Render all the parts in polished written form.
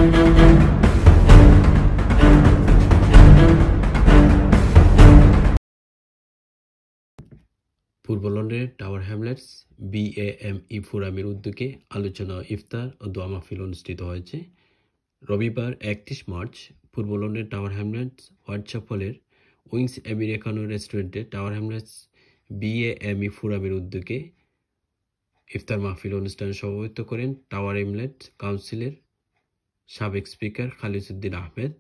পূর্ব লন্ডনের tower Hamlets BAME ফোরামের উদ্যোগে আলোচনা, ইফতার ও দোয়া মাহফিল অনুষ্ঠিত হয়েছে। রবিবার 31 মার্চ পূর্ব লন্ডনের টাওয়ার হ্যামলেটস হোয়াইটচ্যাপেলের উইংস আমেরিকানো রেস্টুরেন্টে টাওয়ার হ্যামলেটস BAME ফোরামের উদ্যোগে ইফতার মাহফিল অনুষ্ঠানে সভাপতিত্ব করেন টাওয়ার হ্যামলেটস কাউন্সিলের সাবেক স্পিকার খালিদ আহমেদ।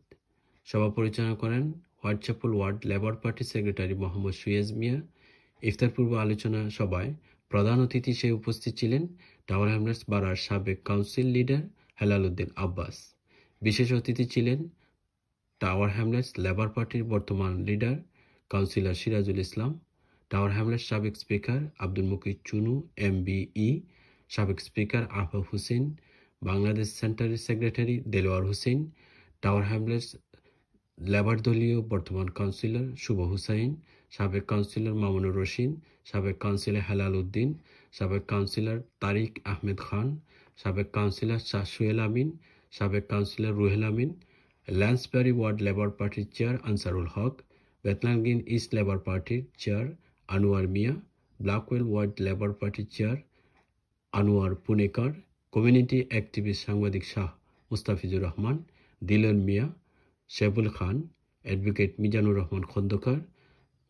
সভা পরিচালনা করেন Whitechapel ward Labour Party secretary Mohammad Suez Miah. ইফতার পূর্ব আলোচনা সভায় প্রধান অতিথি হিসেবে উপস্থিত ছিলেন টাওয়ার হ্যামলেটস বারার সাবেক কাউন্সিল লিডার হেলাল উদ্দিন আব্বাস। বিশেষ অতিথি ছিলেন টাওয়ার হ্যামলেটস লেবার পার্টির বর্তমান leader councillor Sirajul Islam, tower Hamlets সাবেক স্পিকার আব্দুল মুকিত চুনু MBE, সাবেক স্পিকার আফা হুসেন, বাংলাদেশ সেন্টারের secretary Delwar Hossain, tower Hamlets labour দলীয় বর্তমান কাউন্সিলর শুভ হুসাইন, সাবেক কাউন্সিলর মামুনুর রশিদ, সাবেক কাউন্সিলর হেলাল উদ্দিন, সাবেক কাউন্সিলর তারিক আহমেদ খান, সাবেক কাউন্সিলর শাহ সোহেল আমিন, সাবেক কাউন্সিলর রুহেল আমিন, ল্যান্সবারি ওয়ার্ড লেবার পার্টির চেয়ার আনসারুল হক, বেথনাল গ্রিন ইস্ট লেবার পার্টির চেয়ার আনোয়ার মিয়া, ব্ল্যাকওয়েল ওয়ার্ড লেবার পার্টির চেয়ার আনোয়ার পুনেকার, কমিউনিটি অ্যাক্টিভিস্ট সাংবাদিক শাহ মুস্তাফিজুর রহমান, দিলন মিয়া, শেবুল খান, অ্যাডভোকেট মিজানুর রহমান খন্দকার,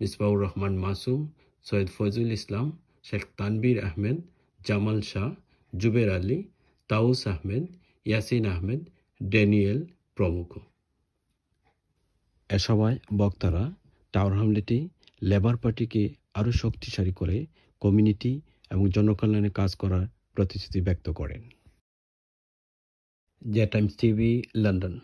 মিসবাউর রহমান মাসুম, সৈয়দ ফজলুল ইসলাম, শেখ তানবীর আহমেদ, জামাল শাহ, জুবের আলী, তাউস আহমেদ, ইয়াসিন আহমেদ, ড্যানিয়েল প্রমুখ। এ সভায় বক্তারা টাওয়ার হ্যামলেটে লেবার পার্টিকে আরও শক্তিশালী করে কমিউনিটি এবং জনকল্যাণে কাজ করার প্রতিশ্রুতি ব্যক্ত করেন। J Times TV, London.